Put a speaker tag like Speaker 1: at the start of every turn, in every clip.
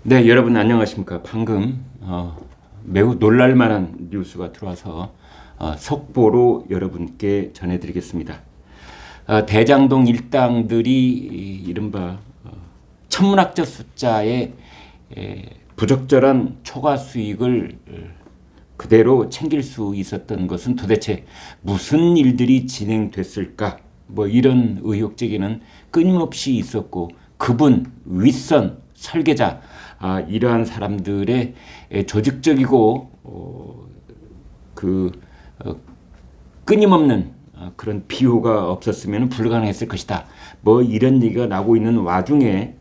Speaker 1: 네, 여러분 안녕하십니까. 방금 매우 놀랄만한 뉴스가 들어와서 속보로 여러분께 전해드리겠습니다. 대장동 일당들이 이른바 천문학적 숫자의 부적절한 초과 수익을 그대로 챙길 수 있었던 것은 도대체 무슨 일들이 진행됐을까? 뭐 이런 의혹 제기는 끊임없이 있었고, 그분 윗선 설계자 이러한 사람들의 조직적이고 끊임없는 그런 비호가 없었으면 불가능했을 것이다. 뭐 이런 얘기가 나오고 있는 와중에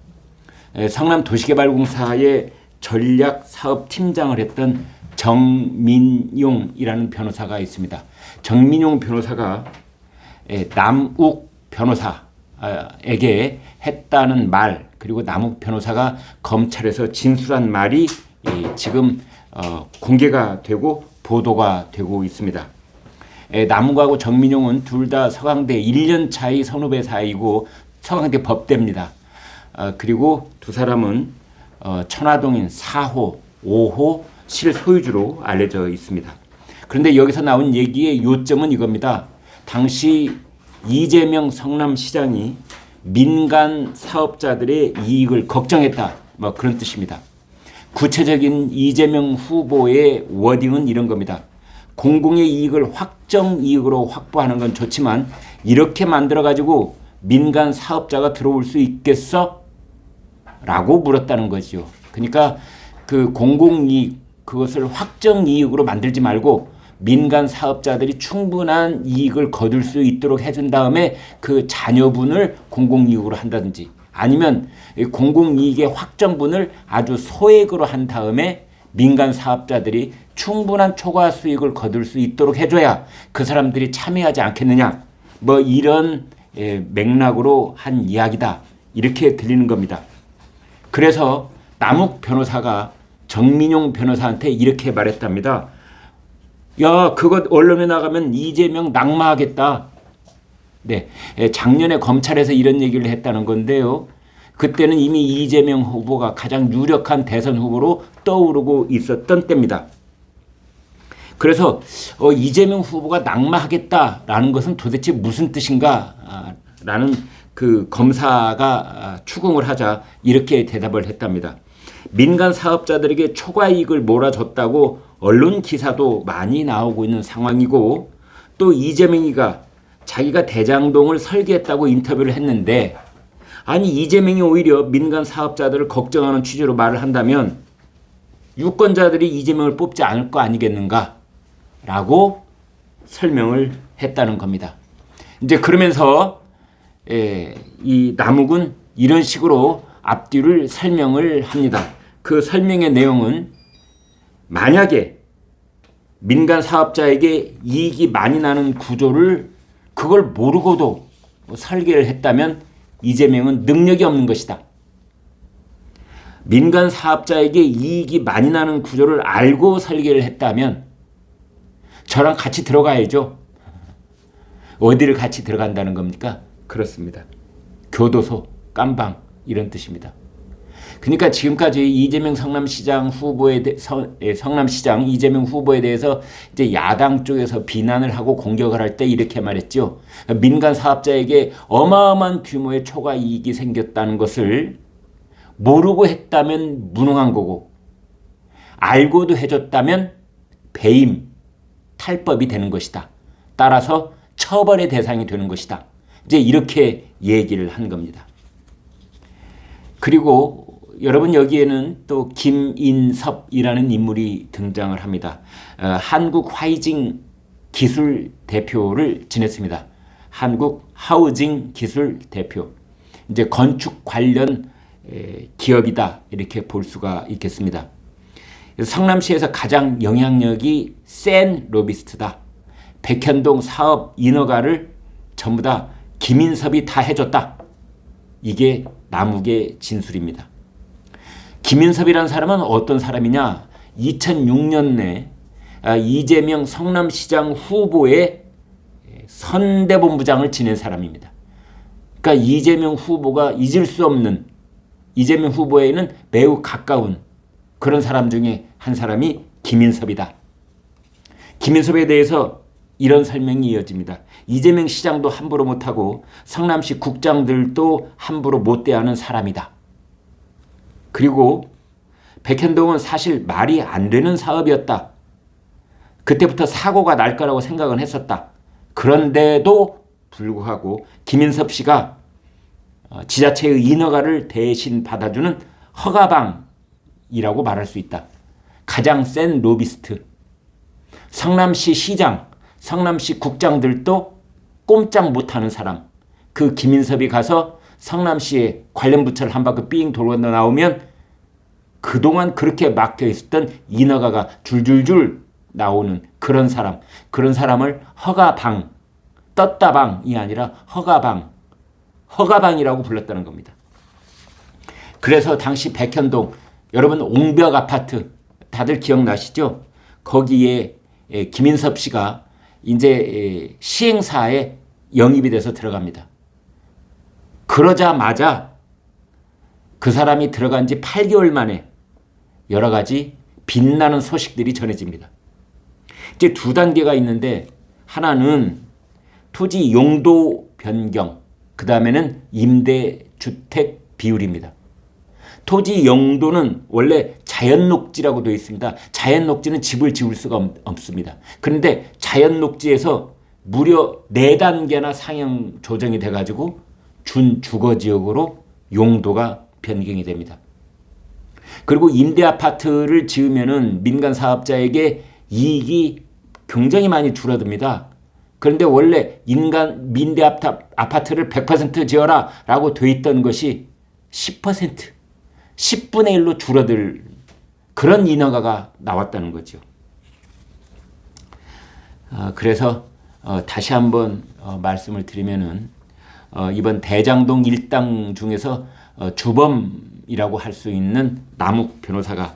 Speaker 1: 성남도시개발공사의 전략사업팀장을 했던 정민용이라는 변호사가 있습니다. 정민용 변호사가 남욱 변호사에게 했다는 말, 그리고 남욱 변호사가 검찰에서 진술한 말이 지금 공개가 되고 보도가 되고 있습니다. 남욱하고 정민용은 둘 다 서강대 1년 차이 선후배 사이고 서강대 법대입니다. 그리고 두 사람은 천화동인 4호, 5호 실소유주로 알려져 있습니다. 그런데 여기서 나온 얘기의 요점은 이겁니다. 당시 이재명 성남시장이 민간 사업자들의 이익을 걱정했다, 뭐 그런 뜻입니다. 구체적인 이재명 후보의 워딩은 이런 겁니다. 공공의 이익을 확정 이익으로 확보하는 건 좋지만 이렇게 만들어가지고 민간 사업자가 들어올 수 있겠어? 라고 물었다는 거죠. 그러니까 그 공공이익, 그것을 확정 이익으로 만들지 말고 민간 사업자들이 충분한 이익을 거둘 수 있도록 해준 다음에 그 잔여분을 공공이익으로 한다든지, 아니면 공공이익의 확정분을 아주 소액으로 한 다음에 민간 사업자들이 충분한 초과 수익을 거둘 수 있도록 해줘야 그 사람들이 참여하지 않겠느냐, 뭐 이런 맥락으로 한 이야기다, 이렇게 들리는 겁니다. 그래서 남욱 변호사가 정민용 변호사한테 이렇게 말했답니다. 야, 그것 언론에 나가면 이재명 낙마하겠다. 네, 작년에 검찰에서 이런 얘기를 했다는 건데요. 그때는 이미 이재명 후보가 가장 유력한 대선 후보로 떠오르고 있었던 때입니다. 그래서 이재명 후보가 낙마하겠다라는 것은 도대체 무슨 뜻인가? 라는 그 검사가 추궁을 하자 이렇게 대답을 했답니다. 민간 사업자들에게 초과 이익을 몰아줬다고 언론 기사도 많이 나오고 있는 상황이고, 또 이재명이가 자기가 대장동을 설계했다고 인터뷰를 했는데, 아니 이재명이 오히려 민간 사업자들을 걱정하는 취지로 말을 한다면 유권자들이 이재명을 뽑지 않을 거 아니겠는가? 라고 설명을 했다는 겁니다. 이제 그러면서 이 남욱은 이런 식으로 앞뒤를 설명을 합니다. 그 설명의 내용은, 만약에 민간 사업자에게 이익이 많이 나는 구조를 그걸 모르고도 설계를 했다면 이재명은 능력이 없는 것이다. 민간 사업자에게 이익이 많이 나는 구조를 알고 설계를 했다면 저랑 같이 들어가야죠. 어디를 같이 들어간다는 겁니까? 그렇습니다. 교도소, 깜방, 이런 뜻입니다. 그러니까 지금까지 이재명 성남시장 이재명 후보에 대해서 이제 야당 쪽에서 비난을 하고 공격을 할 때 이렇게 말했죠. 민간 사업자에게 어마어마한 규모의 초과 이익이 생겼다는 것을 모르고 했다면 무능한 거고, 알고도 해줬다면 배임, 탈법이 되는 것이다. 따라서 처벌의 대상이 되는 것이다. 이제 이렇게 얘기를 한 겁니다. 그리고 여러분, 여기에는 또 김인섭이라는 인물이 등장을 합니다. 한국 화이징 기술 대표를 지냈습니다. 한국 하우징 기술 대표. 이제 건축 관련 기업이다, 이렇게 볼 수가 있겠습니다. 성남시에서 가장 영향력이 센 로비스트다. 백현동 사업 인허가를 전부 다 김인섭이 다 해줬다. 이게 남욱의 진술입니다. 김인섭이라는 사람은 어떤 사람이냐? 2006년에 이재명 성남시장 후보의 선대본부장을 지낸 사람입니다. 그러니까 이재명 후보가 잊을 수 없는 이재명 후보에는 매우 가까운 그런 사람 중에 한 사람이 김인섭이다. 김인섭에 대해서 이런 설명이 이어집니다. 이재명 시장도 함부로 못하고 성남시 국장들도 함부로 못 대하는 사람이다. 그리고 백현동은 사실 말이 안 되는 사업이었다. 그때부터 사고가 날 거라고 생각은 했었다. 그런데도 불구하고 김인섭 씨가 지자체의 인허가를 대신 받아주는 허가방이라고 말할 수 있다. 가장 센 로비스트. 성남시 시장, 성남시 국장들도 꼼짝 못하는 사람. 그 김인섭이 가서 성남시에 관련 부처를 한 바퀴 삥 돌고 나오면 그동안 그렇게 막혀 있었던 인허가가 줄줄줄 나오는 그런 사람. 그런 사람을 허가방, 떴다방이 아니라 허가방이라고 불렀다는 겁니다. 그래서 당시 백현동, 여러분 옹벽 아파트 다들 기억나시죠? 거기에 김인섭 씨가 이제 시행사에 영입이 돼서 들어갑니다. 그러자마자 그 사람이 들어간 지 8개월 만에 여러 가지 빛나는 소식들이 전해집니다. 이제 두 단계가 있는데 하나는 토지 용도 변경, 그 다음에는 임대주택 비율입니다. 토지 용도는 원래 자연녹지라고 되어 있습니다. 자연녹지는 집을 지을 수가 없습니다. 그런데 자연녹지에서 무려 4단계나 상향 조정이 돼가지고 준주거지역으로 용도가 변경이 됩니다. 그리고 임대아파트를 지으면은 민간 사업자에게 이익이 굉장히 많이 줄어듭니다. 그런데 원래 임대아파트를 100% 지어라 라고 돼 있던 것이 10%, 10분의 1로 줄어들 그런 인허가가 나왔다는 거죠. 그래서 다시 한번 말씀을 드리면은 이번 대장동 일당 중에서 주범이라고 할 수 있는 남욱 변호사가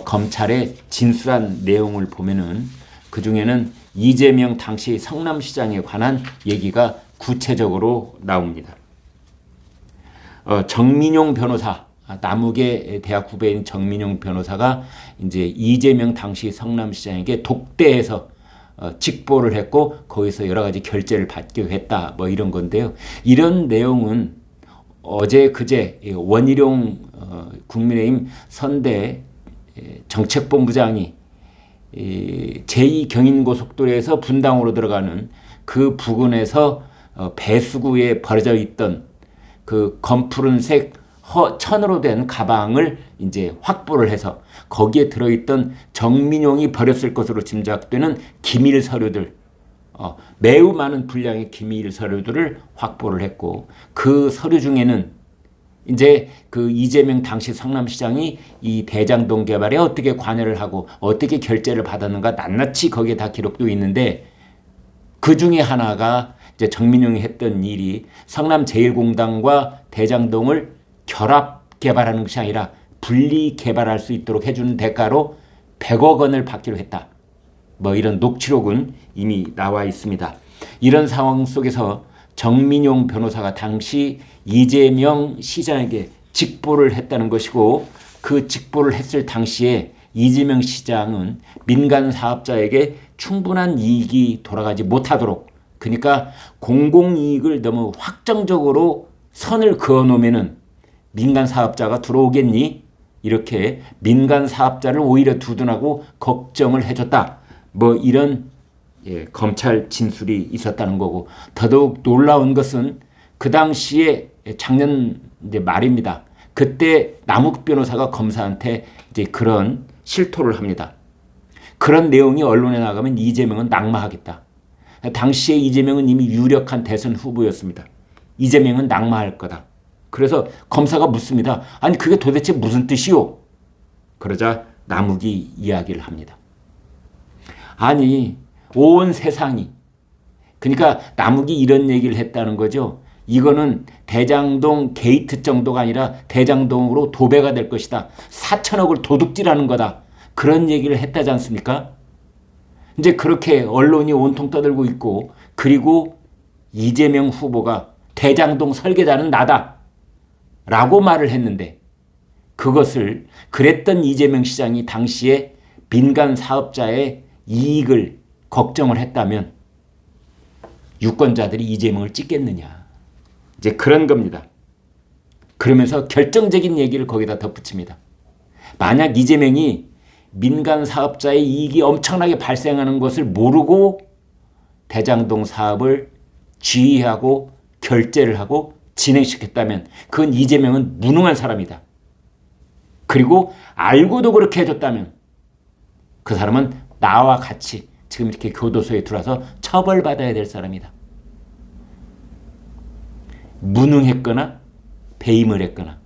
Speaker 1: 검찰에 진술한 내용을 보면은 그 중에는 이재명 당시 성남시장에 관한 얘기가 구체적으로 나옵니다. 정민용 변호사, 남욱의 대학 후배인 정민용 변호사가 이제 이재명 당시 성남시장에게 독대해서 직보를 했고 거기서 여러 가지 결재를 받기도 했다. 뭐 이런 건데요. 이런 내용은 어제 그제 원희룡 국민의힘 선대 정책본부장이 제2경인고속도로에서 분당으로 들어가는 그 부근에서 배수구에 버려져 있던 그 검푸른색 천으로 된 가방을 이제 확보를 해서 거기에 들어있던 정민용이 버렸을 것으로 짐작되는 기밀 서류들, 매우 많은 분량의 기밀 서류들을 확보를 했고 그 서류 중에는 이제 그 이재명 당시 성남시장이 이 대장동 개발에 어떻게 관여를 하고 어떻게 결재를 받았는가 낱낱이 거기에 다 기록도 있는데 그 중에 하나가 이제 정민용이 했던 일이 성남 제1공단과 대장동을 결합 개발하는 것이 아니라 분리 개발할 수 있도록 해주는 대가로 100억 원을 받기로 했다. 뭐 이런 녹취록은 이미 나와 있습니다. 이런 상황 속에서 정민용 변호사가 당시 이재명 시장에게 직보를 했다는 것이고 그 직보를 했을 당시에 이재명 시장은 민간 사업자에게 충분한 이익이 돌아가지 못하도록 그러니까 공공이익을 너무 확정적으로 선을 그어놓으면은 민간 사업자가 들어오겠니? 이렇게 민간 사업자를 오히려 두둔하고 걱정을 해줬다. 뭐 이런 검찰 진술이 있었다는 거고 더더욱 놀라운 것은 그 당시에 작년 이제 말입니다. 그때 남욱 변호사가 검사한테 이제 그런 실토를 합니다. 그런 내용이 언론에 나가면 이재명은 낙마하겠다. 당시에 이재명은 이미 유력한 대선 후보였습니다. 이재명은 낙마할 거다. 그래서 검사가 묻습니다. 아니 그게 도대체 무슨 뜻이요? 그러자 남욱이 이야기를 합니다. 아니 온 세상이 그러니까 남욱이 이런 얘기를 했다는 거죠. 이거는 대장동 게이트 정도가 아니라 대장동으로 도배가 될 것이다. 4천억을 도둑질하는 거다. 그런 얘기를 했다지 않습니까? 이제 그렇게 언론이 온통 떠들고 있고 그리고 이재명 후보가 대장동 설계자는 나다 라고 말을 했는데 그것을 그랬던 이재명 시장이 당시에 민간 사업자의 이익을 걱정을 했다면 유권자들이 이재명을 찍겠느냐. 이제 그런 겁니다. 그러면서 결정적인 얘기를 거기다 덧붙입니다. 만약 이재명이 민간 사업자의 이익이 엄청나게 발생하는 것을 모르고 대장동 사업을 지휘하고 결재를 하고 진행시켰다면 그건 이재명은 무능한 사람이다. 그리고 알고도 그렇게 해줬다면 그 사람은 나와 같이 지금 이렇게 교도소에 들어와서 처벌받아야 될 사람이다. 무능했거나 배임을 했거나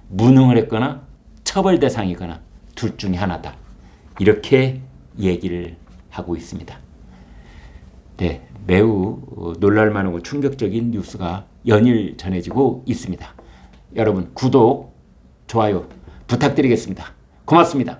Speaker 1: 무능을 했거나 처벌 대상이거나 둘 중에 하나다. 이렇게 얘기를 하고 있습니다. 네, 매우 놀랄만하고 충격적인 뉴스가 연일 전해지고 있습니다. 여러분 구독, 좋아요 부탁드리겠습니다. 고맙습니다.